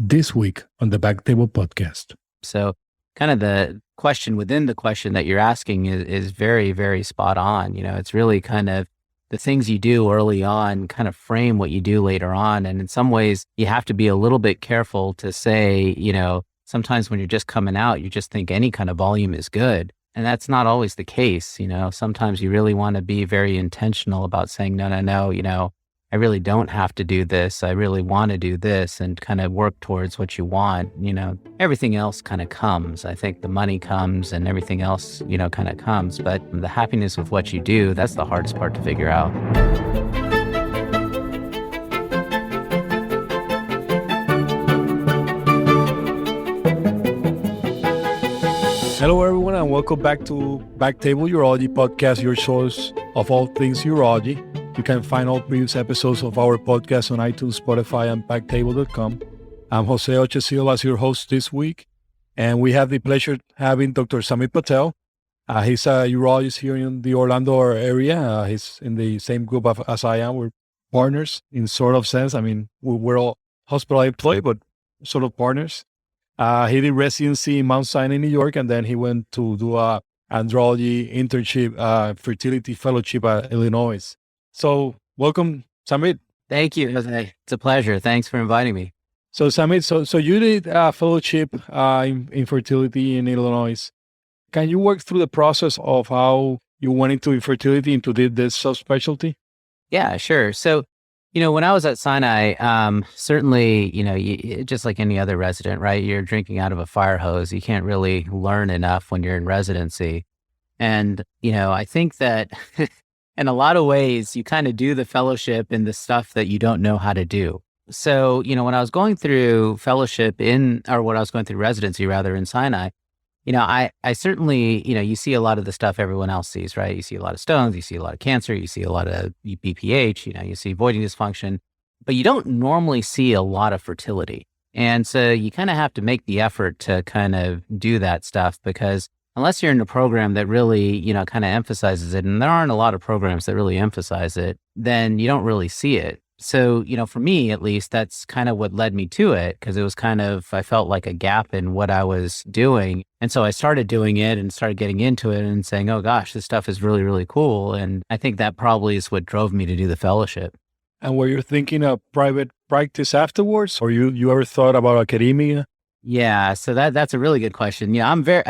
this week on the BackTable podcast. So kind of the question within the question that you're asking is very, very spot on. It's really kind of the things you do early on kind of frame what you do later on. And in some ways, you have to be a little bit careful to say, sometimes when you're just coming out, you just think any kind of volume is good. And that's not always the case. Sometimes you really want to be very intentional about saying, no, I really don't have to do this. I really want to do this, and kind of work towards what you want. Everything else kind of comes. I think the money comes and everything else, kind of comes. But the happiness with what you do, that's the hardest part to figure out. Hello, everyone, and welcome back to BackTable Urology podcast, your source of all things urology. You can find all previous episodes of our podcast on iTunes, Spotify, and backtable.com. I'm Jose Oche Silva as your host this week, and we have the pleasure having Dr. Zamip Patel. He's a urologist here in the Orlando area. He's in the same group as I am. We're partners in sort of sense. I mean, we're all hospital employed, but sort of partners. He did residency in Mount Sinai, New York, and then he went to do a andrology internship, fertility fellowship at Illinois. So welcome, Zamip. Thank you, Jose. It's a pleasure. Thanks for inviting me. So Zamip, so you did a fellowship in fertility in Illinois. Can you work through the process of how you went into infertility, into this subspecialty? Yeah, sure. So, when I was at Sinai, certainly, just like any other resident, right? You're drinking out of a fire hose. You can't really learn enough when you're in residency. And, I think that in a lot of ways, you kind of do the fellowship in the stuff that you don't know how to do. So, when I was going through fellowship when I was going through residency rather in Sinai, I certainly, you see a lot of the stuff everyone else sees, right? You see a lot of stones, you see a lot of cancer, you see a lot of BPH, you see voiding dysfunction, but you don't normally see a lot of fertility. And so you kind of have to make the effort to kind of do that stuff, because unless you're in a program that really, kind of emphasizes it, and there aren't a lot of programs that really emphasize it, then you don't really see it. So, for me, at least, that's kind of what led me to it, because it was I felt like a gap in what I was doing. And so I started doing it and started getting into it and saying, oh gosh, this stuff is really, really cool. And I think that probably is what drove me to do the fellowship. And were you thinking of private practice afterwards, or you ever thought about academia? Yeah, so that's a really good question. Yeah, I'm very,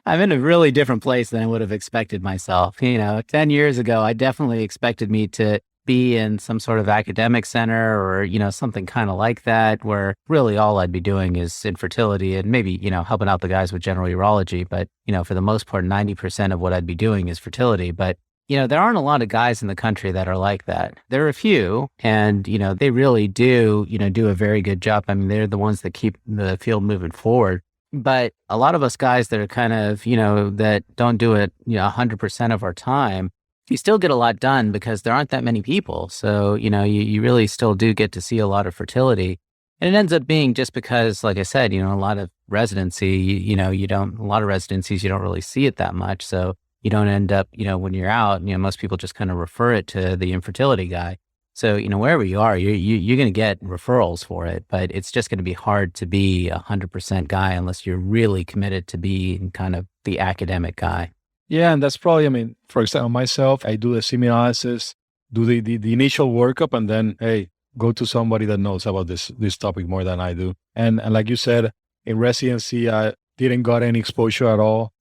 I'm in a really different place than I would have expected myself. 10 years ago, I definitely expected me to be in some sort of academic center or, something kind of like that, where really all I'd be doing is infertility and maybe, helping out the guys with general urology. But, for the most part, 90% of what I'd be doing is fertility. But, there aren't a lot of guys in the country that are like that. There are a few, and, they really do, do a very good job. I mean, they're the ones that keep the field moving forward. But a lot of us guys that are kind of, that don't do it, 100% of our time, you still get a lot done because there aren't that many people. So, you really still do get to see a lot of fertility. And it ends up being just because, like I said, a lot of residency, a lot of residencies, you don't really see it that much. So you don't end up, when you're out, most people just kind of refer it to the infertility guy. So, wherever you are, you're going to get referrals for it, but it's just going to be hard to be 100% guy unless you're really committed to being kind of the academic guy. Yeah, and that's probably, for example, myself, I do the semen analysis, do the initial workup, and then, hey, go to somebody that knows about this topic more than I do. And like you said, in residency, I didn't got any exposure at all.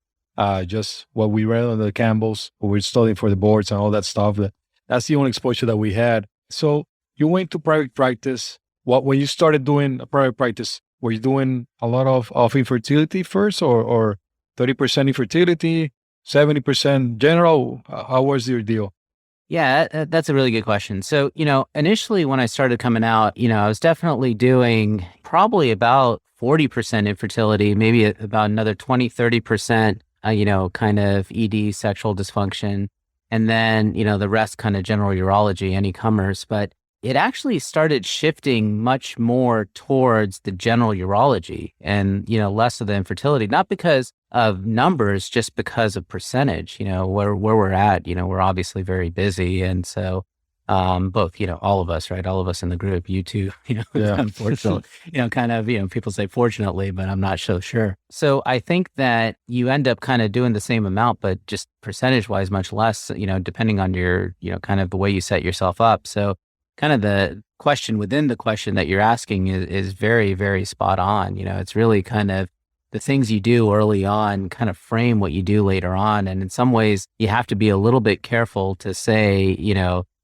Just what we read on the Campbells, we were studying for the boards and all that stuff. That's the only exposure that we had. So you went to private practice. When you started doing a private practice, were you doing a lot of infertility first, or 30% infertility, 70% general? How was your deal? Yeah, that's a really good question. So, initially when I started coming out, I was definitely doing probably about 40% infertility, maybe about another 20-30%, kind of ED, sexual dysfunction. And then, the rest kind of general urology, any comers. But it actually started shifting much more towards the general urology and, less of the infertility, not because of numbers, just because of percentage, where we're at, we're obviously very busy. And so both, all of us, right? All of us in the group, you too, Yeah. unfortunately, kind of, people say fortunately, but I'm not so sure. So I think that you end up kind of doing the same amount, but just percentage wise, much less, depending on your, kind of the way you set yourself up. So kind of the question within the question that you're asking is very, very spot on. It's really kind of the things you do early on kind of frame what you do later on. And in some ways, you have to be a little bit careful to say,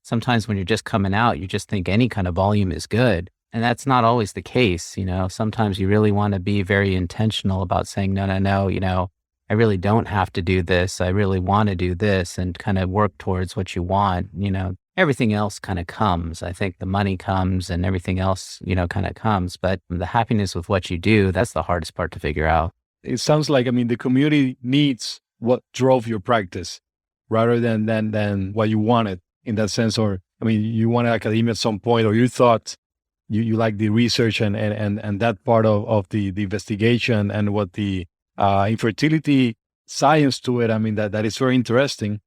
sometimes when you're just coming out, you just think any kind of volume is good. And that's not always the case. Sometimes you really want to be very intentional about saying, no, I really don't have to do this. I really want to do this, and kind of work towards what you want. Everything else kind of comes. I think the money comes and everything else, kind of comes. But the happiness with what you do, that's the hardest part to figure out. It sounds like, the community needs what drove your practice rather than what you wanted in that sense. Or, you wanted academia at some point, or you thought you like the research and that part of the investigation and what the infertility science to it. That is very interesting,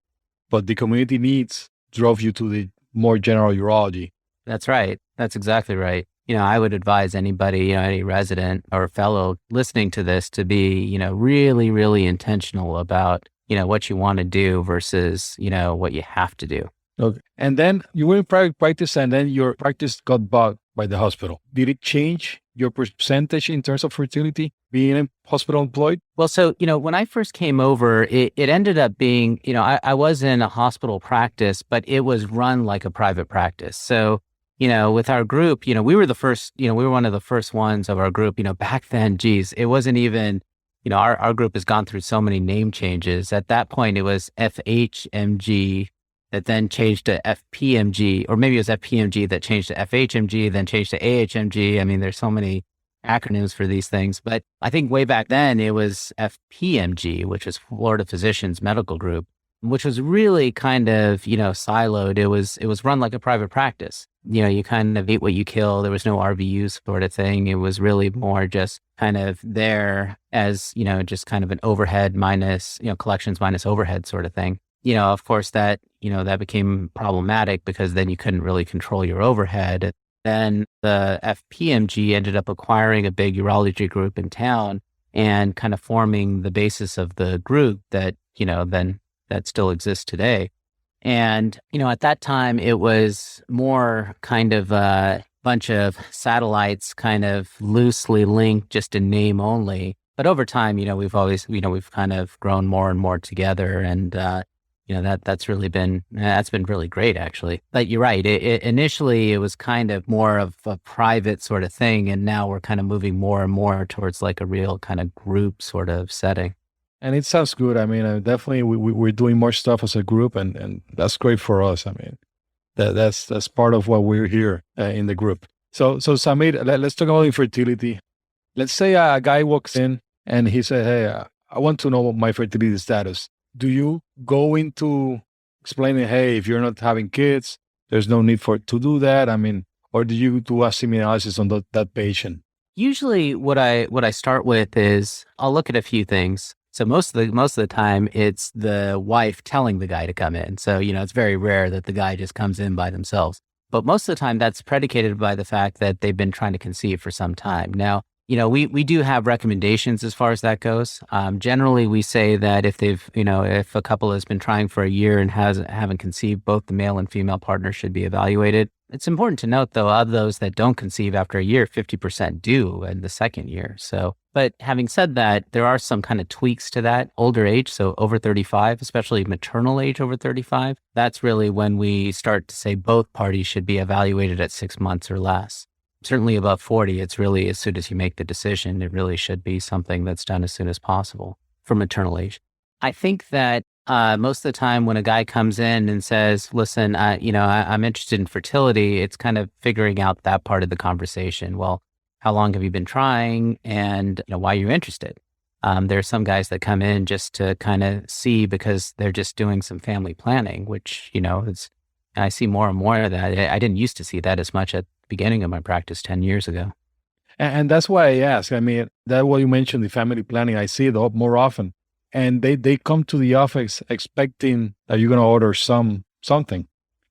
but the community needs drove you to the more general urology. That's right. That's exactly right. I would advise anybody, any resident or fellow listening to this to be, really, really intentional about, what you want to do versus, what you have to do. Okay. And then you were in private practice, and then your practice got bought by the hospital. Did it change your percentage in terms of fertility being a hospital employed? Well, so, when I first came over, it ended up being, I was in a hospital practice, but it was run like a private practice. So, with our group, we were the first, we were one of the first ones of our group, back then, geez, it wasn't even, our group has gone through so many name changes. At that point, it was FHMG that then changed to FPMG, or maybe it was FPMG that changed to FHMG, then changed to AHMG. There's so many acronyms for these things, but I think way back then it was FPMG, which is Florida Physicians Medical Group, which was really kind of, siloed. It was run like a private practice. You kind of eat what you kill. There was no RVUs sort of thing. It was really more just kind of there as, just kind of an overhead minus, collections minus overhead sort of thing. Of course that became problematic because then you couldn't really control your overhead. Then the FPMG ended up acquiring a big urology group in town and kind of forming the basis of the group that, then that still exists today. And, at that time it was more kind of a bunch of satellites kind of loosely linked just in name only. But over time, we've always, we've kind of grown more and more together, and, that's been really great, actually. But you're right. Initially, it was kind of more of a private sort of thing. And now we're kind of moving more and more towards like a real kind of group sort of setting. And it sounds good. Definitely we're doing more stuff as a group, and that's great for us. That's part of what we're here in the group. So Zamip, let's talk about infertility. Let's say a guy walks in and he said, hey, I want to know my fertility status. Do you go into explaining, hey, if you're not having kids, there's no need to do that? Or do you do a semen analysis on that patient? Usually what I start with is I'll look at a few things. So most of the time it's the wife telling the guy to come in. So, it's very rare that the guy just comes in by themselves. But most of the time that's predicated by the fact that they've been trying to conceive for some time. Now, we do have recommendations as far as that goes. Generally, we say that if if a couple has been trying for a year and haven't conceived, both the male and female partner should be evaluated. It's important to note, though, of those that don't conceive after a year, 50% do in the second year. So, but having said that, there are some kind of tweaks to that. Older age, so over 35, especially maternal age over 35, that's really when we start to say both parties should be evaluated at 6 months or less. Certainly above 40, it's really as soon as you make the decision, it really should be something that's done as soon as possible for maternal age. I think that most of the time when a guy comes in and says, listen, I'm interested in fertility, it's kind of figuring out that part of the conversation. Well, how long have you been trying, and why you're interested? There are some guys that come in just to kind of see because they're just doing some family planning, which, I see more and more of that. I didn't used to see that as much at the beginning of my practice 10 years ago. And that's why I ask. That what you mentioned, the family planning, I see it more often. And they come to the office expecting that you're going to order something.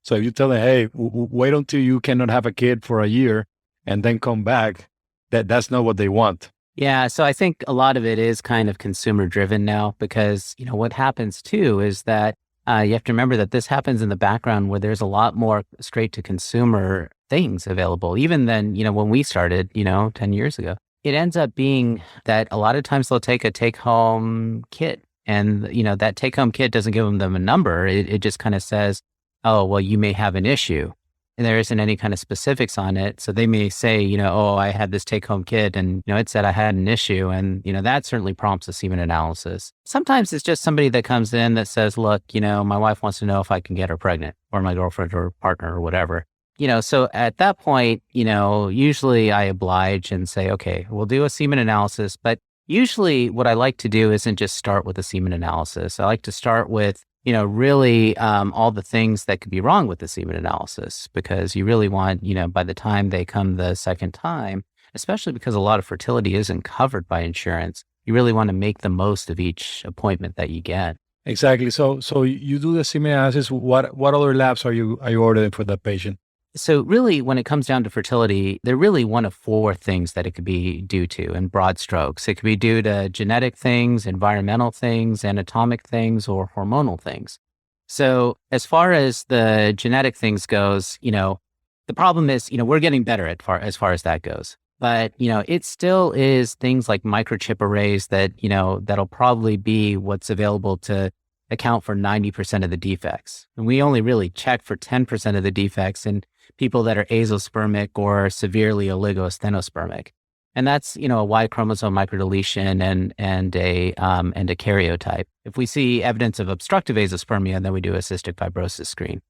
So if you tell them, hey, wait until you cannot have a kid for a year and then come back, that's not what they want. Yeah. So I think a lot of it is kind of consumer driven now because, what happens too is that you have to remember that this happens in the background where there's a lot more straight to consumer things available, even than, when we started, 10 years ago. It ends up being that a lot of times they'll take a take-home kit and, that take-home kit doesn't give them a number. It just kind of says, oh, well, you may have an issue. And there isn't any kind of specifics on it. So they may say, oh, I had this take-home kit and, it said I had an issue. And, that certainly prompts a semen analysis. Sometimes it's just somebody that comes in that says, look, my wife wants to know if I can get her pregnant, or my girlfriend or partner or whatever. So at that point, usually I oblige and say, okay, we'll do a semen analysis. But usually what I like to do isn't just start with a semen analysis. I like to start with really all the things that could be wrong with the semen analysis, because you really want, by the time they come the second time, especially because a lot of fertility isn't covered by insurance, you really want to make the most of each appointment that you get. Exactly. So you do the semen analysis. What other labs are you ordering for that patient? So really, when it comes down to fertility, they're really one of four things that it could be due to in broad strokes. It could be due to genetic things, environmental things, anatomic things, or hormonal things. So as far as the genetic things goes, the problem is, we're getting better as far as that goes. But, it still is things like microchip arrays that, that'll probably be what's available to account for 90% of the defects. And we only really check for 10% of the defects in people that are azospermic or severely oligostenospermic. And that's, a Y chromosome microdeletion and a karyotype. If we see evidence of obstructive azospermia, then we do a cystic fibrosis screen.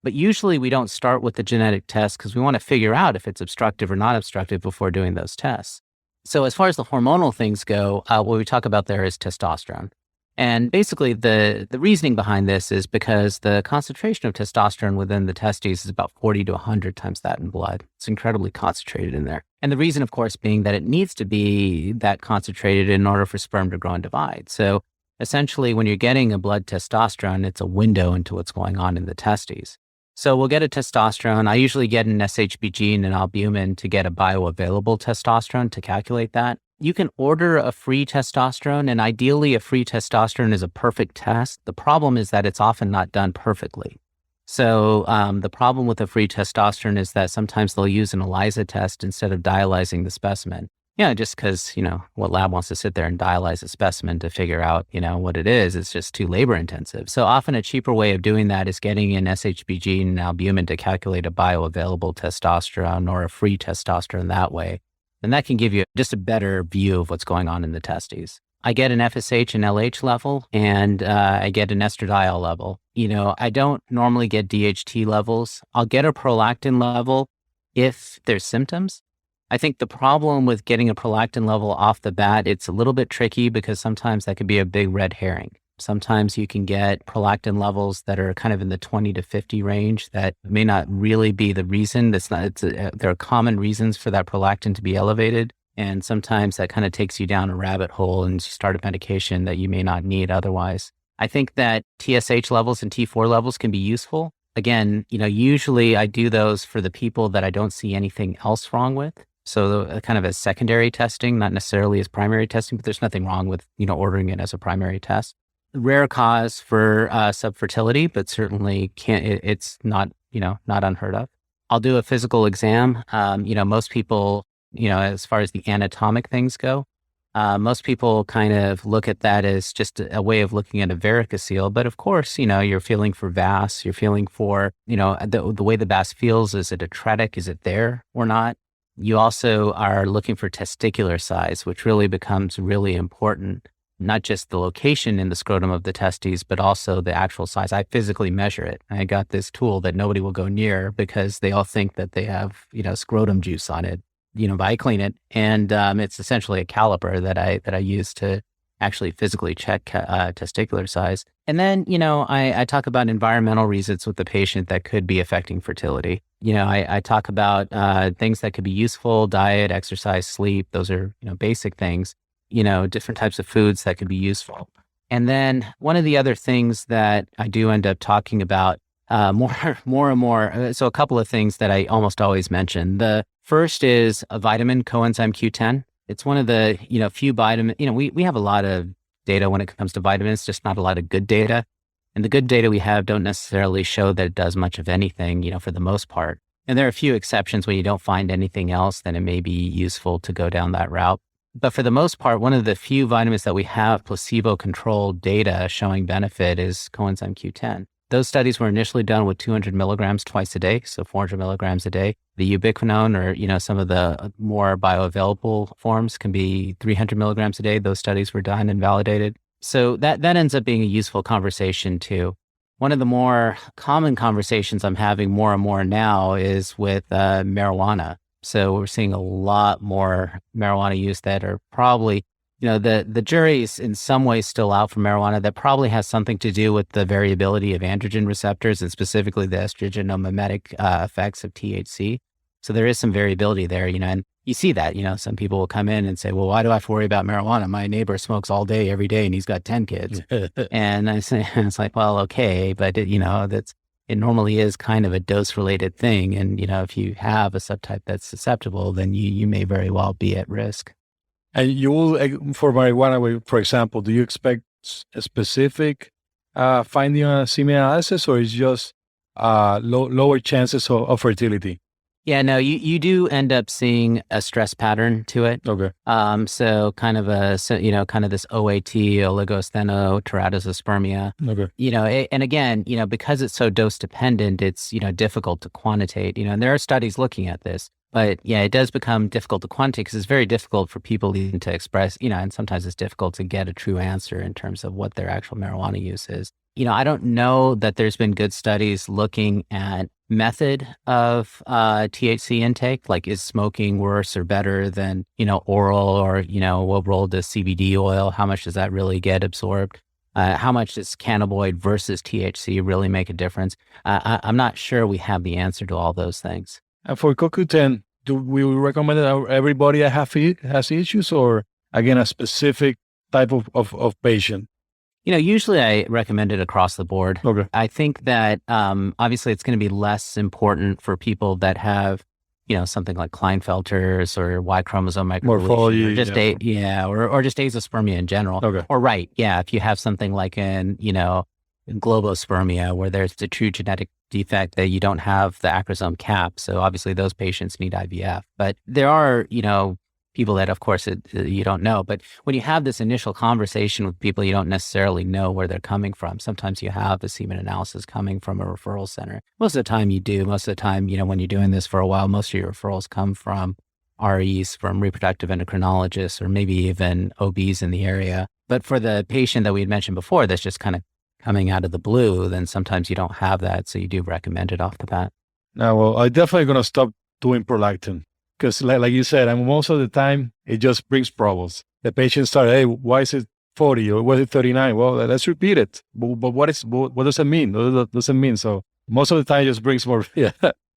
But usually we don't start with the genetic test because we want to figure out if it's obstructive or not obstructive before doing those tests. So as far as the hormonal things go, what we talk about there is testosterone. And basically the reasoning behind this is because the concentration of testosterone within the testes is about 40 to 100 times that in blood. It's incredibly concentrated in there. And the reason, of course, being that it needs to be that concentrated in order for sperm to grow and divide. So essentially, when you're getting a blood testosterone, it's a window into what's going on in the testes. So we'll get a testosterone. I usually get an SHBG and an albumin to get a bioavailable testosterone to calculate that. You can order a free testosterone, and ideally a free testosterone is a perfect test. The problem is that it's often not done perfectly. So the problem with a free testosterone is that sometimes they'll use an ELISA test instead of dialyzing the specimen. Just because, what lab wants to sit there and dialyze a specimen to figure out, what it is. It's just too labor intensive. So often a cheaper way of doing that is getting an SHBG and albumin to calculate a bioavailable testosterone or a free testosterone that way. And that can give you just a better view of what's going on in the testes. I get an FSH and LH level, and I get an estradiol level. I don't normally get DHT levels. I'll get a prolactin level if there's symptoms. I think the problem with getting a prolactin level off the bat, it's a little bit tricky because sometimes that could be a big red herring. Sometimes you can get prolactin levels that are kind of in the 20 to 50 range that may not really be the reason. There are common reasons for that prolactin to be elevated. And sometimes that kind of takes you down a rabbit hole and you start a medication that you may not need otherwise. I think that TSH levels and T4 levels can be useful. Again, usually I do those for the people that I don't see anything else wrong with. So kind of as secondary testing, not necessarily as primary testing, but there's nothing wrong with, ordering it as a primary test. Rare cause for subfertility, but certainly it's not, not unheard of. I'll do a physical exam. Most people, as far as the anatomic things go, most people kind of look at that as just a way of looking at a varicocele. But of course, you're feeling for vas, you're feeling for, the way the vas feels. Is it atretic? Is it there or not? You also are looking for testicular size, which really becomes really important. Not just the location in the scrotum of the testes, but also the actual size. I physically measure it. I got this tool that nobody will go near because they all think that they have, scrotum juice on it, but I clean it. And it's essentially a caliper that I use to actually physically check testicular size. And then, I talk about environmental reasons with the patient that could be affecting fertility. I talk about things that could be useful: diet, exercise, sleep. Those are, basic things. Different types of foods that could be useful. And then one of the other things that I do end up talking about more and more. So a couple of things that I almost always mention. The first is a vitamin, coenzyme Q10. It's one of the, few vitamin, we have a lot of data when it comes to vitamins, just not a lot of good data. And the good data we have don't necessarily show that it does much of anything, for the most part. And there are a few exceptions when you don't find anything else, then it may be useful to go down that route. But for the most part, one of the few vitamins that we have placebo-controlled data showing benefit is coenzyme Q10. Those studies were initially done with 200 milligrams twice a day, so 400 milligrams a day. The ubiquinone or, some of the more bioavailable forms can be 300 milligrams a day. Those studies were done and validated. So that ends up being a useful conversation too. One of the more common conversations I'm having more and more now is with marijuana. So we're seeing a lot more marijuana use that are probably, the jury's in some ways still out for marijuana. That probably has something to do with the variability of androgen receptors and specifically the estrogenomimetic effects of THC. So there is some variability there, and you see that, some people will come in and say, well, why do I have to worry about marijuana? My neighbor smokes all day, every day, and he's got 10 kids. And I say, it's like, well, okay, but it normally is kind of a dose-related thing. And, if you have a subtype that's susceptible, then you may very well be at risk. And you will, for marijuana, for example, do you expect a specific finding on a semen analysis, or is just lower chances of fertility? Yeah, no, you do end up seeing a stress pattern to it. Okay. So kind of this OAT, oligosthenoteratospermia. Okay. And again, because it's so dose dependent, it's, difficult to quantitate, and there are studies looking at this, but yeah, it does become difficult to quantitate because it's very difficult for people even to express, and sometimes it's difficult to get a true answer in terms of what their actual marijuana use is. I don't know that there's been good studies looking at method of THC intake, like is smoking worse or better than, oral, or, what role does CBD oil, how much does that really get absorbed? How much does cannabinoid versus THC really make a difference? I'm not sure we have the answer to all those things. And for CoQ10, do we recommend that everybody that has issues, or again, a specific type of patient? Usually I recommend it across the board. Okay. I think that obviously it's going to be less important for people that have, something like Klinefelter's or Y chromosome microdeletion, or just or just azoospermia in general. Okay. Or if you have something like in globospermia, where there's the true genetic defect that you don't have the acrosome cap. So obviously those patients need IVF. But there are, people that, of course, you don't know. But when you have this initial conversation with people, you don't necessarily know where they're coming from. Sometimes you have the semen analysis coming from a referral center. Most of the time you do. Most of the time, when you're doing this for a while, most of your referrals come from REs, from reproductive endocrinologists, or maybe even OBs in the area. But for the patient that we had mentioned before, that's just kind of coming out of the blue, then sometimes you don't have that. So you do recommend it off the bat. Now, well, I'm definitely going to stop doing prolactin. Because like you said, most of the time, it just brings problems. The patient started, hey, why is it 40 or was it 39? Well, let's repeat it. But what does it mean? What does it mean? So most of the time, it just brings more. Yeah.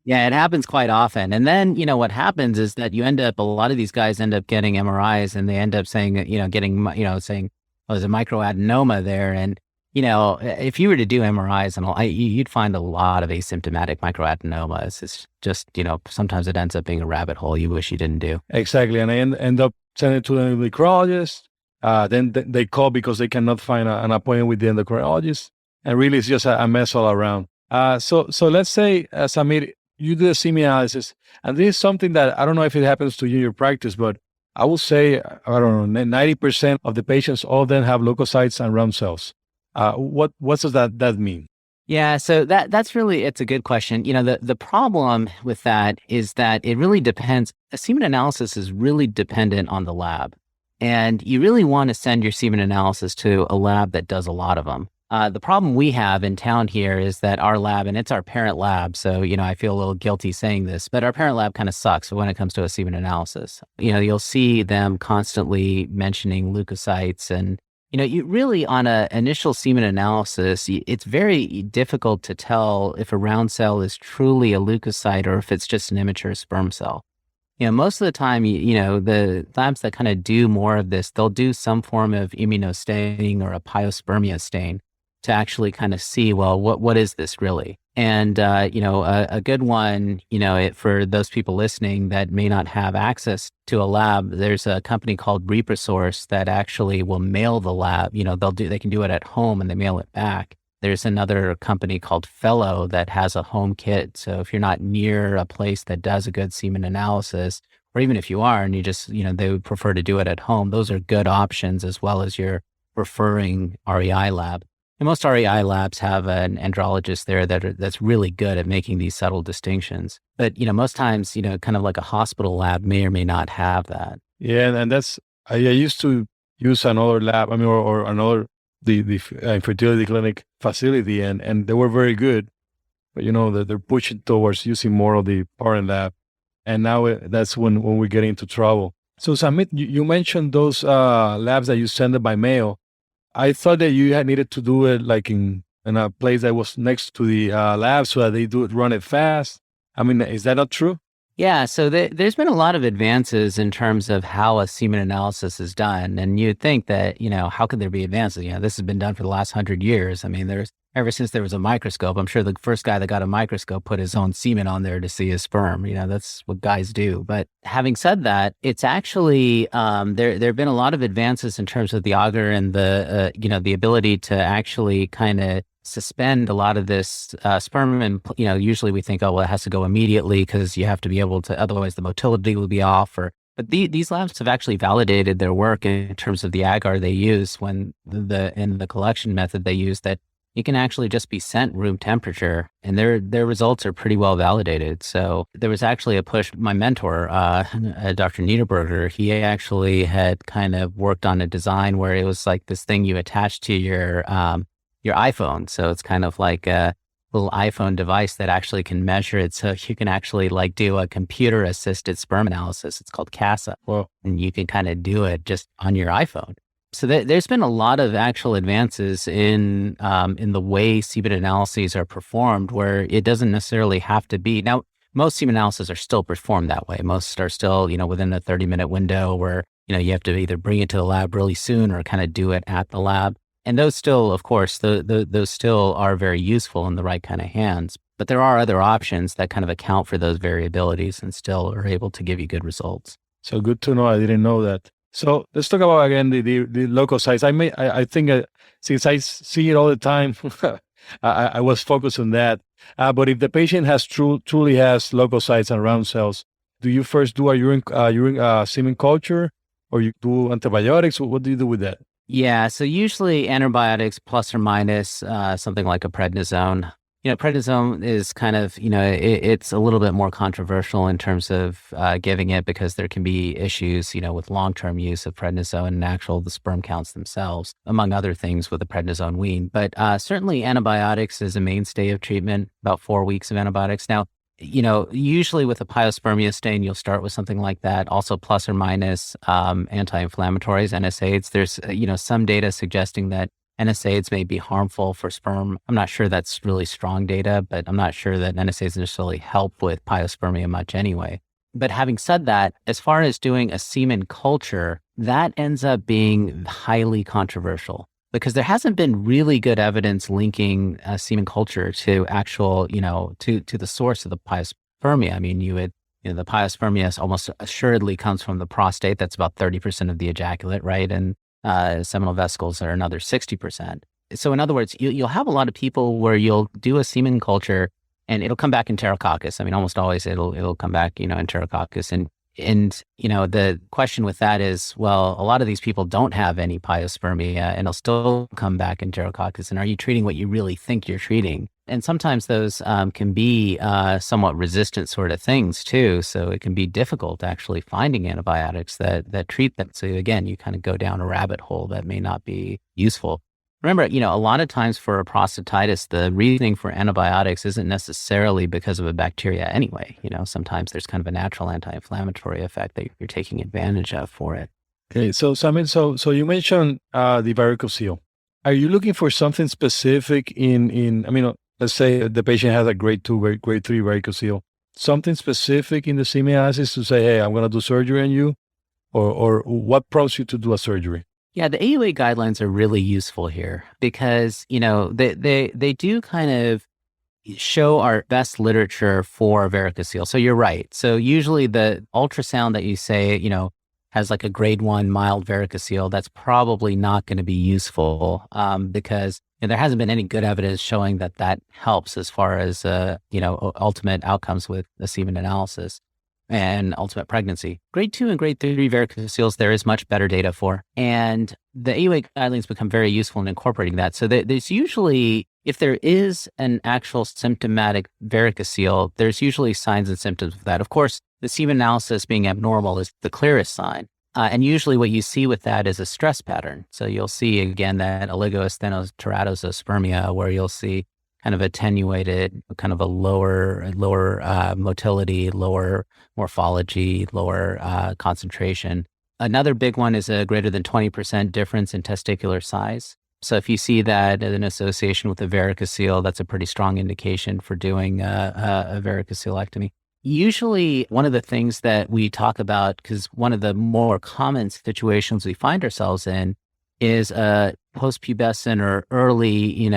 Yeah, it happens quite often. And then, what happens is that a lot of these guys end up getting MRIs, and they end up saying, saying, oh, there's a microadenoma there. And, if you were to do MRIs and all, you'd find a lot of asymptomatic microadenomas. It's just, sometimes it ends up being a rabbit hole you wish you didn't do. Exactly. And I end up sending it to the endocrinologist. Then they call because they cannot find an appointment with the endocrinologist. And really, it's just a mess all around. So let's say, Samir, you do the semen analysis. And this is something that I don't know if it happens to you in your practice, but I will say, I don't know, 90% of the patients, all of them have leukocytes and round cells. What does that mean? Yeah, so that's really, it's a good question. The problem with that is that it really depends. A semen analysis is really dependent on the lab. And you really want to send your semen analysis to a lab that does a lot of them. The problem we have in town here is that our lab, and it's our parent lab, so, I feel a little guilty saying this, but our parent lab kind of sucks when it comes to a semen analysis. You'll see them constantly mentioning leukocytes, and you really, on an initial semen analysis, it's very difficult to tell if a round cell is truly a leukocyte or if it's just an immature sperm cell. Most of the time, the labs that kind of do more of this, they'll do some form of immunostaining or a pyospermia stain. to actually kind of see, well, what is this really? And, a good one, for those people listening that may not have access to a lab, there's a company called Reprosource that actually will mail the lab. They can do it at home and they mail it back. There's another company called Fellow that has a home kit. So if you're not near a place that does a good semen analysis, or even if you are and you just, they would prefer to do it at home, those are good options as well as your referring REI lab. And most REI labs have an andrologist there that's really good at making these subtle distinctions. But, most times, kind of like a hospital lab may or may not have that. Yeah, and I used to use another lab, or another, the infertility clinic facility, and they were very good. But, they're pushing towards using more of the parent lab. And now that's when we get into trouble. So, Zamip, you mentioned those labs that you send it by mail. I thought that you had needed to do it like in a place that was next to the lab so that they run it fast. Is that not true? Yeah, so there's been a lot of advances in terms of how a semen analysis is done. And you'd think that, how could there be advances? This has been done for the last 100 years. Ever since there was a microscope, I'm sure the first guy that got a microscope put his own semen on there to see his sperm. That's what guys do. But having said that, it's actually, there have been a lot of advances in terms of the auger and the ability to actually kind of suspend a lot of this sperm. And, usually we think, oh, well, it has to go immediately because you have to be able to, otherwise the motility will be off. But these labs have actually validated their work in terms of the agar they use in the collection method they use, that it can actually just be sent room temperature, and their results are pretty well validated. So there was actually a push. My mentor, Dr. Niederberger, he actually had kind of worked on a design where it was like this thing you attach to your iPhone. So it's kind of like a little iPhone device that actually can measure it. So you can actually like do a computer assisted sperm analysis. It's called CASA. Wow. And you can kind of do it just on your iPhone. So there's been a lot of actual advances in the way semen analyses are performed, where it doesn't necessarily have to be. Now, most semen analyses are still performed that way. Most are still, within a 30-minute window where, you have to either bring it to the lab really soon or kind of do it at the lab. And those still, of course, those still are very useful in the right kind of hands. But there are other options that kind of account for those variabilities and still are able to give you good results. So good to know. I didn't know that. So let's talk about again the leukocytes. I think since I see it all the time, I was focused on that. But if the patient truly has leukocytes and round cells, do you first do a urine semen culture, or you do antibiotics? What do you do with that? Yeah, so usually antibiotics plus or minus something like a prednisone. Prednisone is kind of, it's a little bit more controversial in terms of giving it, because there can be issues, with long-term use of prednisone and the sperm counts themselves, among other things with the prednisone wean. But certainly antibiotics is a mainstay of treatment, about 4 weeks of antibiotics. Now, usually with a piospermia stain, you'll start with something like that. Also plus or minus anti-inflammatories, NSAIDs. There's, some data suggesting that NSAIDs may be harmful for sperm. I'm not sure that's really strong data, but I'm not sure that NSAIDs necessarily help with piospermia much anyway. But having said that, as far as doing a semen culture, that ends up being highly controversial, because there hasn't been really good evidence linking semen culture to actual, to the source of the piospermia. The piospermia almost assuredly comes from the prostate. That's about 30% of the ejaculate, right? And seminal vesicles are another 60%. So in other words, you'll have a lot of people where you'll do a semen culture and it'll come back enterococcus. Almost always it'll come back, enterococcus. And the question with that is, well, a lot of these people don't have any piospermia and it'll still come back enterococcus. And are you treating what you really think you're treating? And sometimes those can be somewhat resistant sort of things too. So it can be difficult actually finding antibiotics that treat them. So again, you kind of go down a rabbit hole that may not be useful. Remember, a lot of times for a prostatitis, the reasoning for antibiotics isn't necessarily because of a bacteria anyway. Sometimes there's kind of a natural anti-inflammatory effect that you're taking advantage of for it. Okay, so so you mentioned the varicocele. Are you looking for something specific let's say the patient has a grade 2, grade 3 varicocele, something specific in the semen analysis to say, hey, I'm going to do surgery on you, or what prompts you to do a surgery? Yeah, the AUA guidelines are really useful here because, they do kind of show our best literature for varicocele. So you're right. So usually the ultrasound that you say, has like a grade 1 mild varicocele, that's probably not going to be useful because there hasn't been any good evidence showing that that helps as far as, ultimate outcomes with the semen analysis and ultimate pregnancy. Grade 2 and grade 3 varicoceles, there is much better data for. And the AUA guidelines become very useful in incorporating that. So there's usually, if there is an actual symptomatic varicocele, there's usually signs and symptoms of that. Of course, the semen analysis being abnormal is the clearest sign. And usually what you see with that is a stress pattern. So you'll see, again, that oligosteroteratospermia, where you'll see kind of attenuated, kind of a lower motility, lower morphology, lower concentration. Another big one is a greater than 20% difference in testicular size. So if you see that in association with a varicocele, that's a pretty strong indication for doing a varicocelectomy. Usually one of the things that we talk about, because one of the more common situations we find ourselves in is a post-pubescent or early,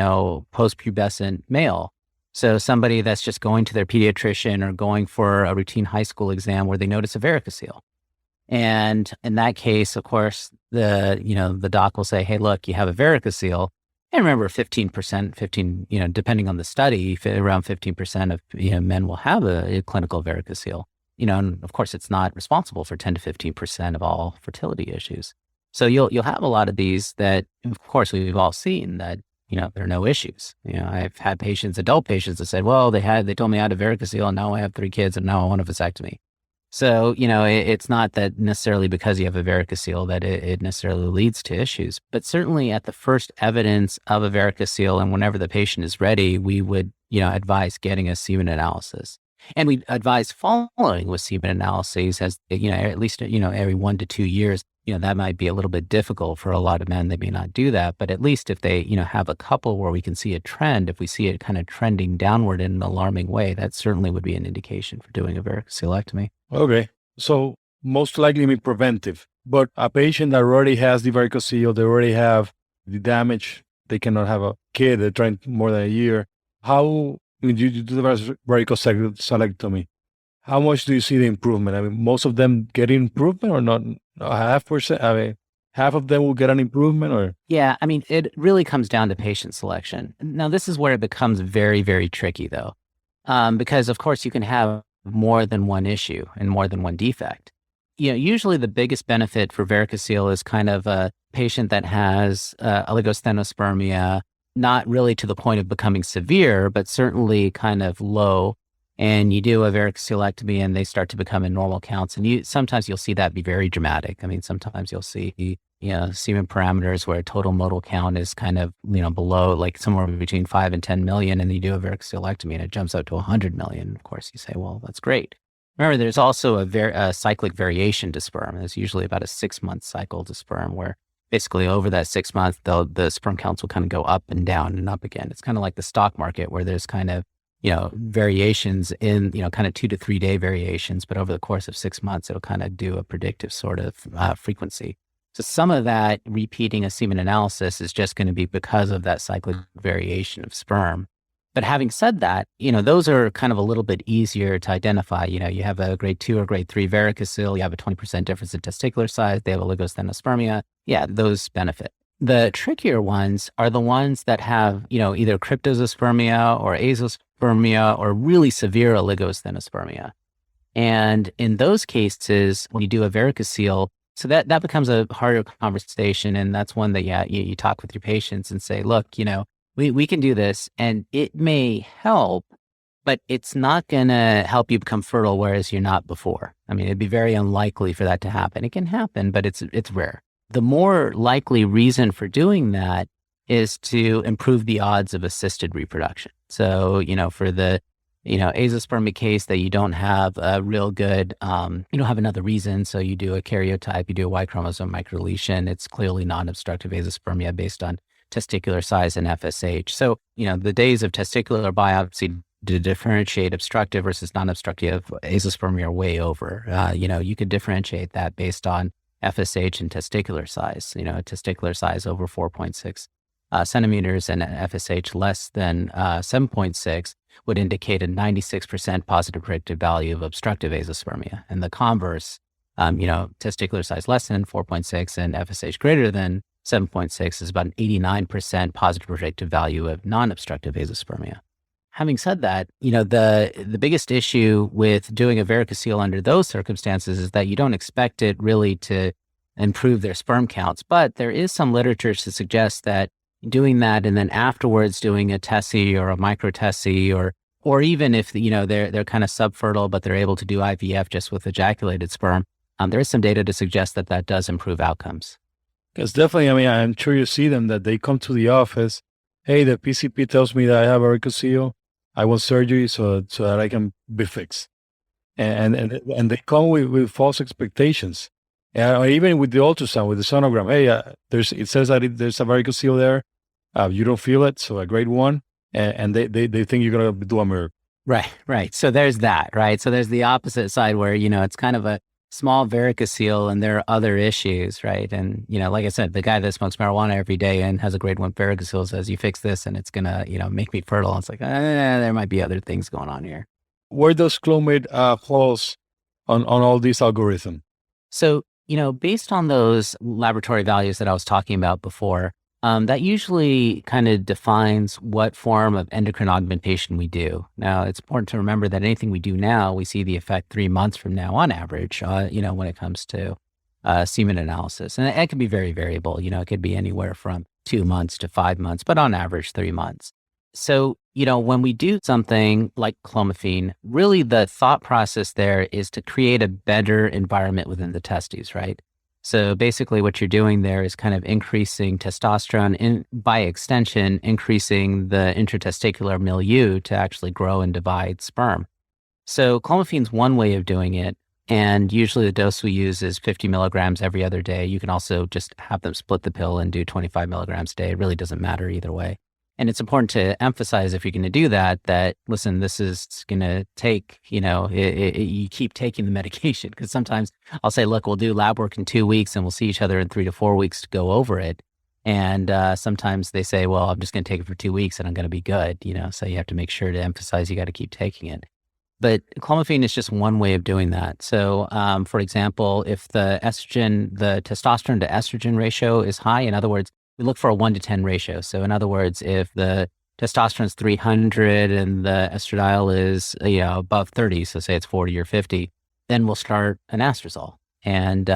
post-pubescent male. So somebody that's just going to their pediatrician or going for a routine high school exam where they notice a varicocele. And in that case, of course, the doc will say, hey, look, you have a varicocele. And remember, 15%, depending on the study, around 15% of men will have a clinical varicocele. And of course, it's not responsible for 10 to 15% of all fertility issues. So you'll have a lot of these that, of course, we've all seen that, there are no issues. I've had adult patients that said, well, they told me I had a varicocele and now I have 3 kids and now I want a vasectomy. So, it's not that necessarily because you have a varicocele that it necessarily leads to issues, but certainly at the first evidence of a varicocele and whenever the patient is ready, we would, advise getting a semen analysis. And we advise following with semen analyses as, at least, every 1 to 2 years. That might be a little bit difficult for a lot of men. They may not do that, but at least if they, have a couple where we can see a trend, if we see it kind of trending downward in an alarming way, that certainly would be an indication for doing a varicocelectomy. Okay. So most likely be preventive, but a patient that already has the varicocele, they already have the damage, they cannot have a kid, they're trying more than a year. How, when you do the varicocelectomy, how much do you see the improvement? I mean, most of them get improvement or not? Half of them will get an improvement or? Yeah, I mean, it really comes down to patient selection. Now, this is where it becomes very, very tricky though. Because of course you can have more than one issue and more than one defect. Usually the biggest benefit for varicocele is kind of a patient that has oligostenospermia, not really to the point of becoming severe, but certainly kind of low. And you do a varicocelectomy and they start to become in normal counts. And sometimes you'll see that be very dramatic. I mean, sometimes you'll see, semen parameters where total motile count is kind of, below like somewhere between 5 and 10 million. And you do a varicocelectomy and it jumps out to 100 million. Of course, you say, well, that's great. Remember, there's also a cyclic variation to sperm. There's usually about a 6-month cycle to sperm where basically over that 6 months, the sperm counts will kind of go up and down and up again. It's kind of like the stock market where there's kind of, variations in, kind of 2 to 3 day variations, but over the course of 6 months, it'll kind of do a predictive sort of frequency. So some of that repeating a semen analysis is just going to be because of that cyclic variation of sperm. But having said that, those are kind of a little bit easier to identify. You have a grade 2 or grade 3 varicocele, you have a 20% difference in testicular size, they have oligostenospermia. Yeah, those benefit. The trickier ones are the ones that have, either cryptospermia or azospermia or really severe oligostenospermia. And in those cases, when you do a varicocele, so that becomes a harder conversation. And that's one that, you talk with your patients and say, look, we can do this and it may help, but it's not going to help you become fertile, whereas you're not before. I mean, it'd be very unlikely for that to happen. It can happen, but it's rare. The more likely reason for doing that is to improve the odds of assisted reproduction. So, for the, azospermic case that you don't have a real good, you don't have another reason. So you do a karyotype, you do a Y chromosome microdeletion. It's clearly non-obstructive azospermia based on testicular size and FSH. So, the days of testicular biopsy to differentiate obstructive versus non-obstructive azospermia are way over. You could differentiate that based on FSH and testicular size. Testicular size over 4.6 centimeters and FSH less than 7.6 would indicate a 96% positive predictive value of obstructive azoospermia. And the converse, testicular size less than 4.6 and FSH greater than 7.6 is about an 89% positive predictive value of non-obstructive azoospermia. Having said that, the biggest issue with doing a varicocele under those circumstances is that you don't expect it really to improve their sperm counts. But there is some literature to suggest that doing that and then afterwards doing a tessie or a microtessie or even if they're kind of subfertile but they're able to do IVF just with ejaculated sperm, there is some data to suggest that does improve outcomes. Because definitely, I'm sure you see them that they come to the office. Hey, the PCP tells me that I have varicocele. I want surgery so that I can be fixed. And they come with false expectations. Or even with the ultrasound, with the sonogram. Hey, it says that there's a varicocele there. You don't feel it, so a grade 1. And they think you're going to do a miracle. Right. So there's that, right? So there's the opposite side where, it's kind of a small varicocele and there are other issues, right? And, like I said, the guy that smokes marijuana every day and has a grade 1 varicocele says, you fix this and it's going to, make me fertile. And it's like, there might be other things going on here. Where does Clomid falls on all these algorithms? So, based on those laboratory values that I was talking about before, that usually kind of defines what form of endocrine augmentation we do. Now, it's important to remember that anything we do now, we see the effect 3 months from now on average, when it comes to semen analysis. And it can be very variable. It could be anywhere from 2 months to 5 months, but on average, 3 months. So, when we do something like clomiphene, really the thought process there is to create a better environment within the testes, right? So basically what you're doing there is kind of increasing testosterone and by extension, increasing the intertesticular milieu to actually grow and divide sperm. So clomiphene is one way of doing it. And usually the dose we use is 50 milligrams every other day. You can also just have them split the pill and do 25 milligrams a day. It really doesn't matter either way. And it's important to emphasize if you're going to do that, listen, this is going to take, you keep taking the medication because sometimes I'll say, look, we'll do lab work in 2 weeks and we'll see each other in 3 to 4 weeks to go over it. And sometimes they say, well, I'm just going to take it for 2 weeks and I'm going to be good, so you have to make sure to emphasize you got to keep taking it. But clomiphene is just one way of doing that. So, for example, if the testosterone to estrogen ratio is high, in other words, we look for a 1 to 10 ratio. So in other words, if the testosterone is 300 and the estradiol is above 30, so say it's 40 or 50, then we'll start anastrozole. And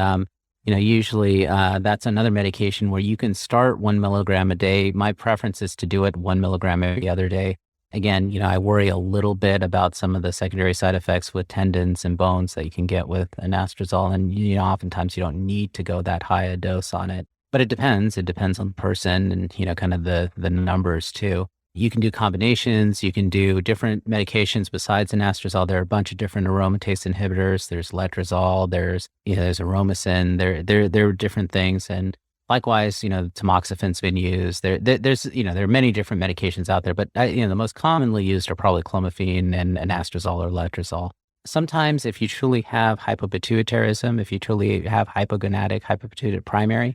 usually that's another medication where you can start 1 milligram a day. My preference is to do it 1 milligram every other day. Again, I worry a little bit about some of the secondary side effects with tendons and bones that you can get with anastrozole. And oftentimes you don't need to go that high a dose on it. But it depends. It depends on the person and, kind of the numbers too. You can do combinations. You can do different medications besides anastrozole. There are a bunch of different aromatase inhibitors. There's letrozole. There's aromacin. There are different things. And likewise, tamoxifan's been used. There are many different medications out there. But, the most commonly used are probably clomiphene and anastrozole or letrozole. Sometimes if you truly have hypopituitarism, if you truly have hypopituitary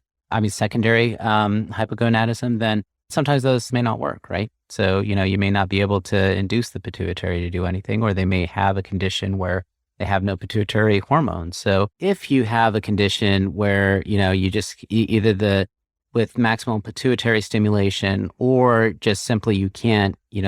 secondary hypogonadism, then sometimes those may not work, right? So, you may not be able to induce the pituitary to do anything, or they may have a condition where they have no pituitary hormone. So if you have a condition where, you just either with maximum pituitary stimulation or just simply you can't, you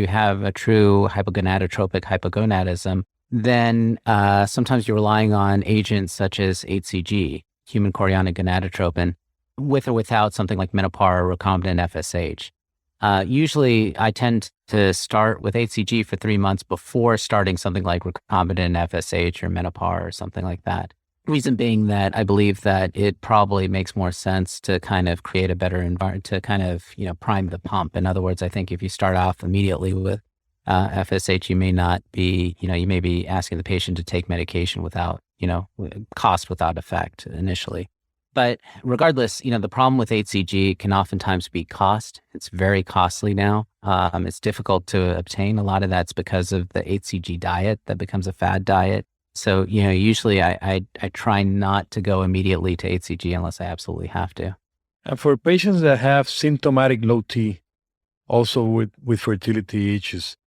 have a true hypogonadotropic hypogonadism, then sometimes you're relying on agents such as HCG, human chorionic gonadotropin, with or without something like Menopar or recombinant FSH. Usually I tend to start with HCG for 3 months before starting something like recombinant FSH or Menopar or something like that. Reason being that I believe that it probably makes more sense to kind of create a better environment, to kind of, prime the pump. In other words, I think if you start off immediately with FSH, you may not be, you may be asking the patient to take medication without, cost without effect initially. But regardless, the problem with HCG can oftentimes be cost. It's very costly now. It's difficult to obtain. A lot of that's because of the HCG diet that becomes a fad diet. So, usually I try not to go immediately to HCG unless I absolutely have to. And for patients that have symptomatic low T, also with fertility issues,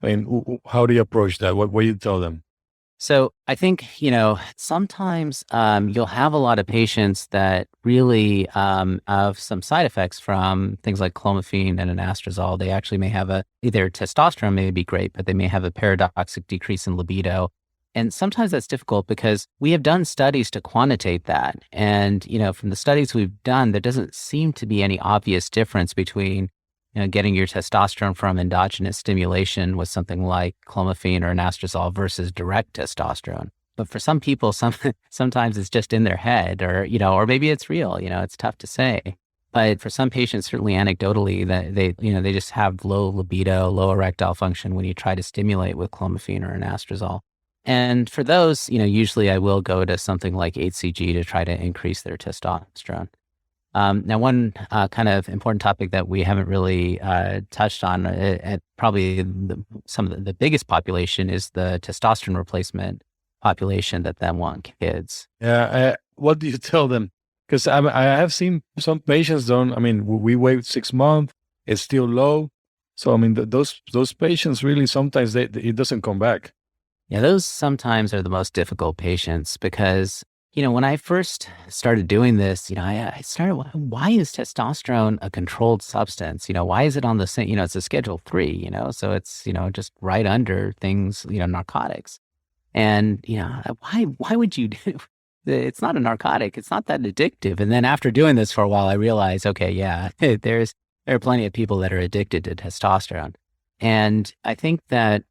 I mean, how do you approach that? What do you tell them? So I think, sometimes you'll have a lot of patients that really have some side effects from things like clomiphene and anastrozole. They actually may have either testosterone may be great, but they may have a paradoxic decrease in libido. And sometimes that's difficult because we have done studies to quantitate that. And, from the studies we've done, there doesn't seem to be any obvious difference between getting your testosterone from endogenous stimulation with something like clomiphene or anastrozole versus direct testosterone. But for some people, sometimes it's just in their head, or maybe it's real. It's tough to say. But for some patients, certainly anecdotally, that they just have low libido, low erectile function when you try to stimulate with clomiphene or anastrozole. And for those, usually I will go to something like HCG to try to increase their testosterone. Now, one kind of important topic that we haven't really touched on, at probably some of the biggest population, is the testosterone replacement population that then want kids. Yeah. What do you tell them? Because I have seen some patients don't. I mean, we wait 6 months, it's still low. So I mean, those patients really sometimes it doesn't come back. Yeah, those sometimes are the most difficult patients because when I first started doing this, I started, why is testosterone a controlled substance? Why is it on the same, it's a Schedule 3, so it's, just right under things, narcotics. And, why would you do, it's not a narcotic. It's not that addictive. And then after doing this for a while, I realized, okay, yeah, there are plenty of people that are addicted to testosterone. And I think that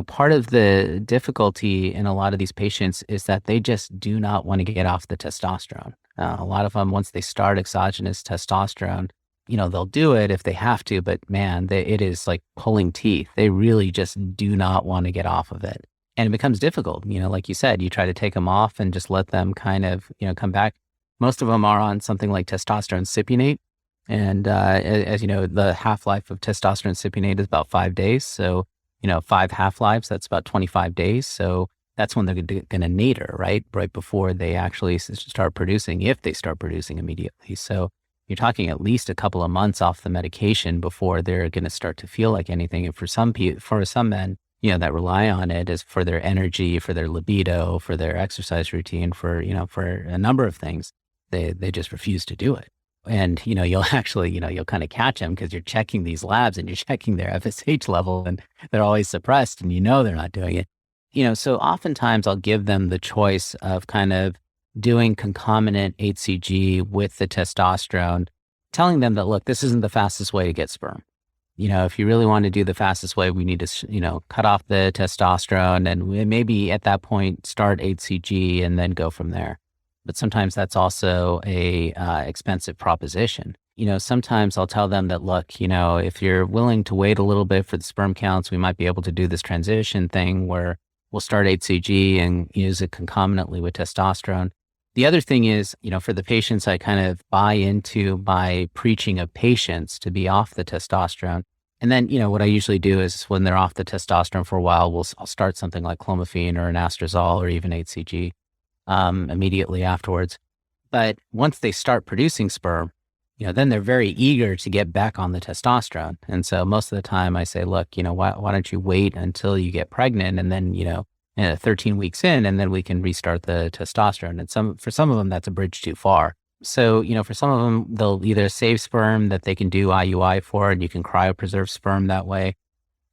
part of the difficulty in a lot of these patients is that they just do not want to get off the testosterone. A lot of them, once they start exogenous testosterone, they'll do it if they have to, but man, it is like pulling teeth. They really just do not want to get off of it. And it becomes difficult. Like you said, you try to take them off and just let them kind of, come back. Most of them are on something like testosterone cypionate. And as you know, the half-life of testosterone cypionate is about 5 days. So 5 half-lives, that's about 25 days. So that's when they're going to nadir, right before they actually start producing, if they start producing immediately. So you're talking at least a couple of months off the medication before they're going to start to feel like anything. And for some men, that rely on it is for their energy, for their libido, for their exercise routine, for a number of things, they just refuse to do it. And, you'll actually, you'll kind of catch them because you're checking these labs and you're checking their FSH level and they're always suppressed and they're not doing it. So oftentimes I'll give them the choice of kind of doing concomitant HCG with the testosterone, telling them that, look, this isn't the fastest way to get sperm. If you really want to do the fastest way, we need to, cut off the testosterone and maybe at that point start HCG and then go from there. But sometimes that's also a expensive proposition. Sometimes I'll tell them that, look, if you're willing to wait a little bit for the sperm counts, we might be able to do this transition thing where we'll start HCG and use it concomitantly with testosterone. The other thing is, for the patients I kind of buy into by preaching of patients to be off the testosterone. And then, what I usually do is when they're off the testosterone for a while, I'll start something like clomiphene or anastrozole or even HCG. Immediately afterwards. But once they start producing sperm, then they're very eager to get back on the testosterone. And so most of the time I say, look, why don't you wait until you get pregnant and then, 13 weeks in, and then we can restart the testosterone. And for some of them, that's a bridge too far. So, for some of them, they'll either save sperm that they can do IUI for, and you can cryopreserve sperm that way.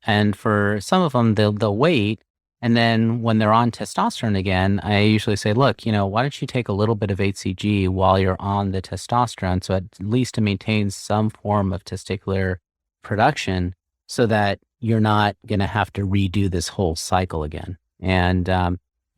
And for some of them, they'll wait. And then when they're on testosterone again, I usually say, look, why don't you take a little bit of HCG while you're on the testosterone, so at least to maintain some form of testicular production so that you're not going to have to redo this whole cycle again. And,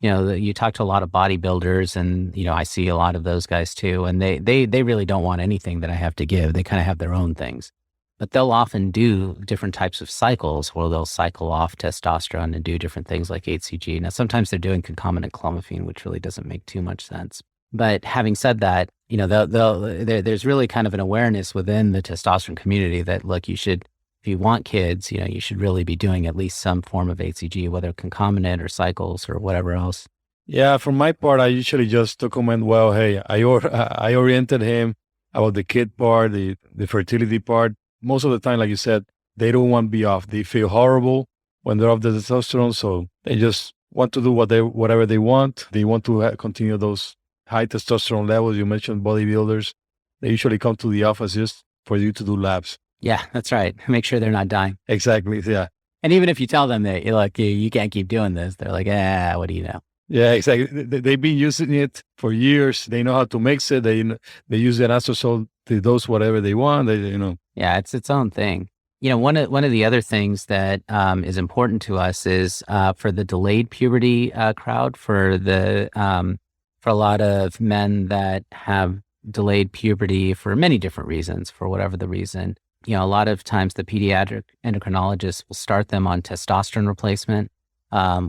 you talk to a lot of bodybuilders and, I see a lot of those guys too. And they really don't want anything that I have to give. They kind of have their own things. But they'll often do different types of cycles where they'll cycle off testosterone and do different things like HCG. Now, sometimes they're doing concomitant clomiphene, which really doesn't make too much sense. But having said that, there's really kind of an awareness within the testosterone community that, look, if you want kids, you should really be doing at least some form of HCG, whether concomitant or cycles or whatever else. Yeah, from my part, I usually just document, well, hey, I oriented him about the kid part, the fertility part. Most of the time, like you said, they don't want to be off. They feel horrible when they're off the testosterone, so they just want to do whatever they want. They want to continue those high testosterone levels. You mentioned bodybuilders. They usually come to the office just for you to do labs. Yeah, that's right. Make sure they're not dying. Exactly. Yeah. And even if you tell them that you can't keep doing this, they're like, what do you know? Yeah, exactly. They've been using it for years. They know how to mix it. They use the Anastrozole to dose whatever they want. Yeah, it's its own thing. One of the other things that is important to us is for the delayed puberty crowd, for a lot of men that have delayed puberty for many different reasons, for whatever the reason. A lot of times the pediatric endocrinologists will start them on testosterone replacement,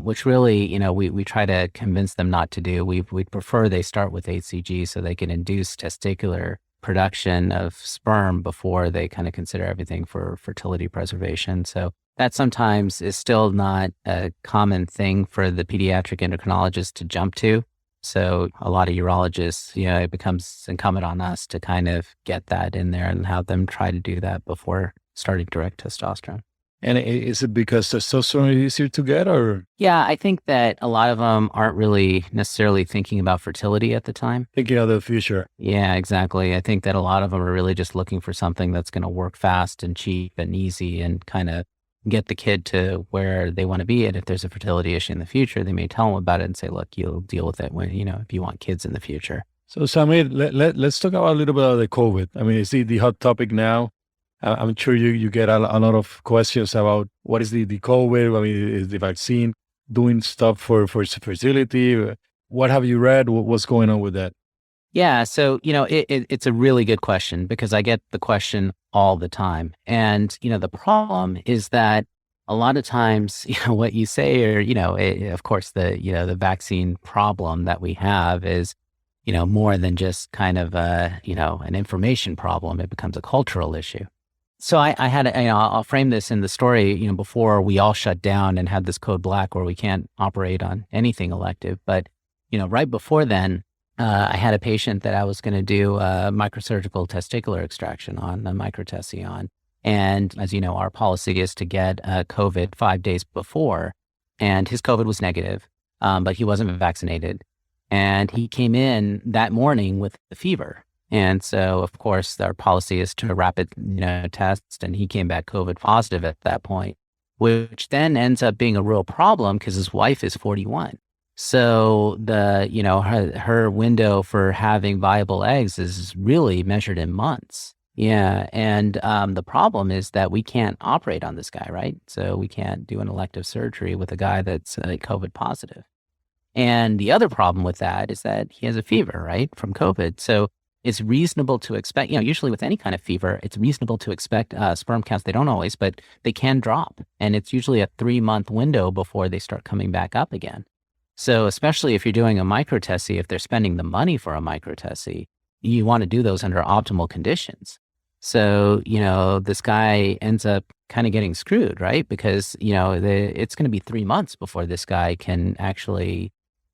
which really, we try to convince them not to do. We prefer they start with HCG so they can induce testicular production of sperm before they kind of consider everything for fertility preservation. So that sometimes is still not a common thing for the pediatric endocrinologist to jump to. So a lot of urologists, it becomes incumbent on us to kind of get that in there and have them try to do that before starting direct testosterone. And is it because testosterone is easier to get, or? Yeah, I think that a lot of them aren't really necessarily thinking about fertility at the time. Thinking of the future. Yeah, exactly. I think that a lot of them are really just looking for something that's going to work fast and cheap and easy and kind of get the kid to where they want to be. And if there's a fertility issue in the future, they may tell them about it and say, look, you'll deal with it when, if you want kids in the future. So Samir, let's talk about a little bit of the COVID. I mean, it's the hot topic now. I'm sure you get a lot of questions about what is the COVID. I mean, is the vaccine doing stuff for fertility? What have you read? What's going on with that? Yeah, so it's a really good question because I get the question all the time, and the problem is that a lot of times what you say, or of course the vaccine problem that we have is more than just kind of an information problem. It becomes a cultural issue. So I had, I'll frame this in the story, before we all shut down and had this code black where we can't operate on anything elective. But, right before then, I had a patient that I was going to do a microsurgical testicular extraction on, a microtesty on. And as you know, our policy is to get COVID 5 days before, and his COVID was negative, but he wasn't vaccinated. And he came in that morning with a fever. And so, of course, our policy is to rapid, test, and he came back COVID positive at that point, which then ends up being a real problem because his wife is 41. So her window for having viable eggs is really measured in months. Yeah. And the problem is that we can't operate on this guy, right? So we can't do an elective surgery with a guy that's COVID positive. And the other problem with that is that he has a fever, right, from COVID. So it's reasonable to expect, usually with any kind of fever, it's reasonable to expect sperm counts. They don't always, but they can drop. And it's usually a 3-month window before they start coming back up again. So especially if you're doing a microtesty, if they're spending the money for a microtesty, you want to do those under optimal conditions. So, this guy ends up kind of getting screwed, right? Because, it's going to be 3 months before this guy can actually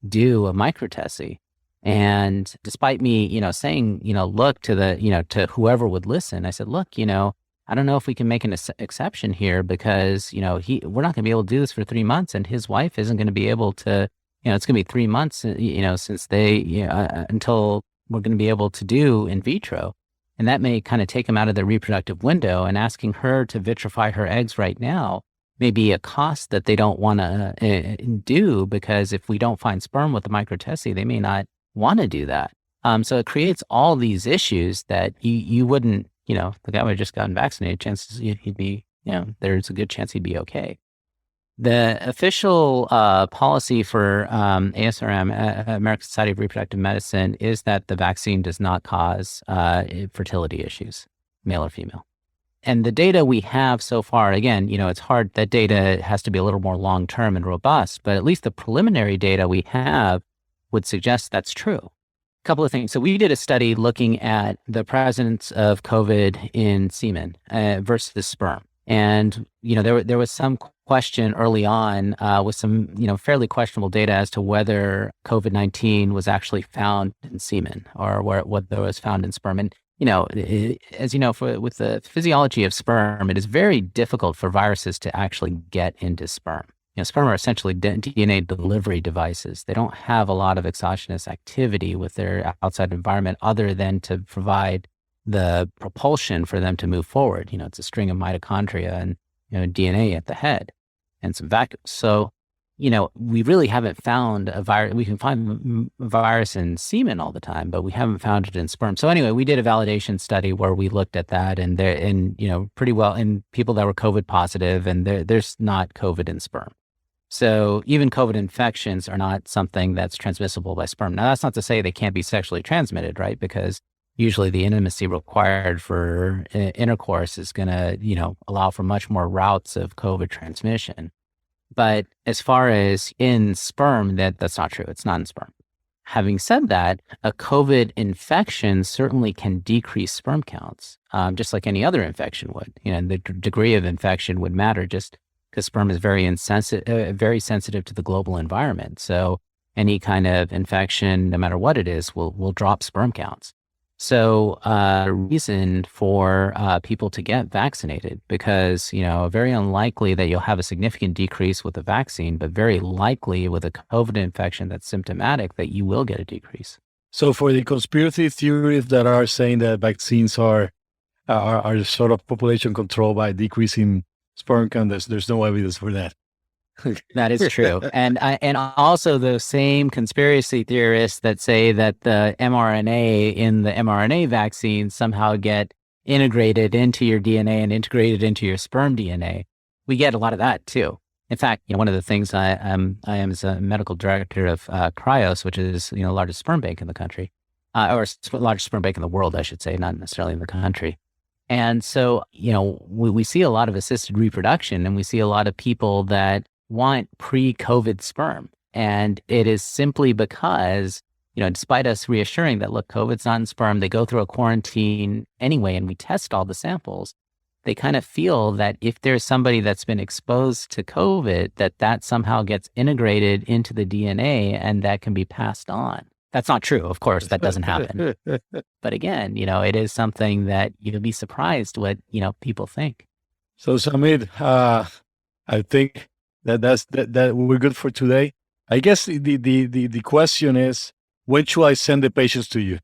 do a microtesty. And despite me, saying, look to to whoever would listen, I said, look, I don't know if we can make an exception here because, we're not going to be able to do this for 3 months, and his wife isn't going to be able to, it's going to be 3 months, since they, until we're going to be able to do in vitro. And that may kind of take them out of their reproductive window, and asking her to vitrify her eggs right now may be a cost that they don't want to do, because if we don't find sperm with the microtesty, they may not want to do that. So it creates all these issues that you wouldn't, the guy would have just gotten vaccinated, chances he'd be, there's a good chance he'd be okay. The official policy for ASRM, American Society of Reproductive Medicine, is that the vaccine does not cause fertility issues, male or female. And the data we have so far, again, it's hard, that data has to be a little more long-term and robust, but at least the preliminary data we have would suggest that's true. A couple of things. So we did a study looking at the presence of COVID in semen versus sperm. And, there was some question early on with some, fairly questionable data as to whether COVID-19 was actually found in semen or whether it was found in sperm. And, as you know, with the physiology of sperm, it is very difficult for viruses to actually get into sperm. Sperm are essentially DNA delivery devices. They don't have a lot of exogenous activity with their outside environment other than to provide the propulsion for them to move forward. It's a string of mitochondria and DNA at the head and some vacuum. So, we really haven't found a virus. We can find a virus in semen all the time, but we haven't found it in sperm. So anyway, we did a validation study where we looked at that, and pretty well in people that were COVID positive, and there's not COVID in sperm. So even COVID infections are not something that's transmissible by sperm. Now, that's not to say they can't be sexually transmitted, right? Because usually the intimacy required for intercourse is going to, allow for much more routes of COVID transmission. But as far as in sperm, that's not true. It's not in sperm. Having said that, a COVID infection certainly can decrease sperm counts, just like any other infection would. The degree of infection would matter just because sperm is very sensitive to the global environment. So any kind of infection, no matter what it is, will drop sperm counts. So reason for people to get vaccinated, because, very unlikely that you'll have a significant decrease with a vaccine, but very likely with a COVID infection that's symptomatic that you will get a decrease. So for the conspiracy theories that are saying that vaccines are sort of population control by decreasing sperm count, there's no evidence for that. That is true. And also the same conspiracy theorists that say that the mRNA in the mRNA vaccine somehow get integrated into your DNA and integrated into your sperm DNA. We get a lot of that too. In fact, one of the things I am as a medical director of Cryos, which is, the largest sperm bank in the country, or largest sperm bank in the world, I should say, not necessarily in the country. And so, we see a lot of assisted reproduction, and we see a lot of people that want pre-COVID sperm. And it is simply because, despite us reassuring that, look, COVID's not in sperm, they go through a quarantine anyway, and we test all the samples. They kind of feel that if there's somebody that's been exposed to COVID, that somehow gets integrated into the DNA and that can be passed on. That's not true. Of course, that doesn't happen. But again, it is something that you'll be surprised what, people think. So Zamip, I think that we're good for today. I guess the question is, when should I send the patients to you?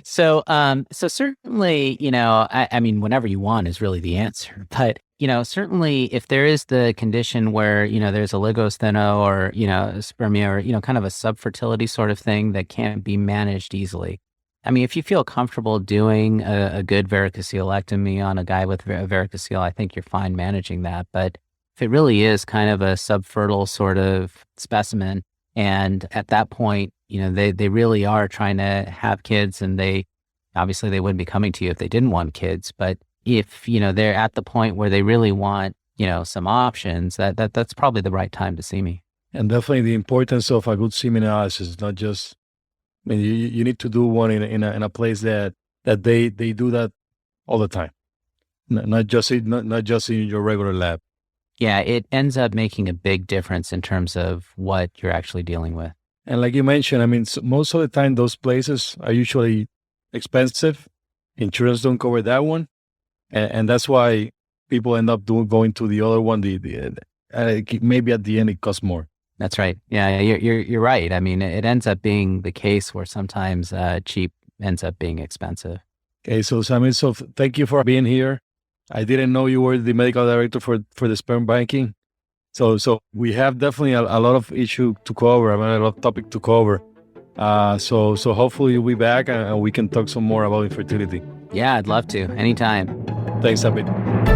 So certainly, I mean, whenever you want is really the answer. But, certainly if there is the condition where, there's a oligostheno or, spermia or, kind of a subfertility sort of thing that can't be managed easily. I mean, if you feel comfortable doing a good varicoselectomy on a guy with varicocele, I think you're fine managing that. But if it really is kind of a subfertile sort of specimen, and at that point, they really are trying to have kids, and they wouldn't be coming to you if they didn't want kids. But if, they're at the point where they really want, some options, that's probably the right time to see me. And definitely the importance of a good semen analysis, not just, you need to do one in a place that they do that all the time, not just in your regular lab. Yeah, it ends up making a big difference in terms of what you're actually dealing with. And like you mentioned, most of the time those places are usually expensive. Insurance don't cover that one, and that's why people end up going to the other one. Maybe at the end it costs more. That's right. Yeah, you're right. I mean, it ends up being the case where sometimes cheap ends up being expensive. Okay, so Zamip, thank you for being here. I didn't know you were the medical director for the sperm banking. So we have definitely a lot of issue to cover, a lot of topic to cover. So hopefully you'll be back and we can talk some more about infertility. Yeah, I'd love to. Anytime. Thanks, Zamip.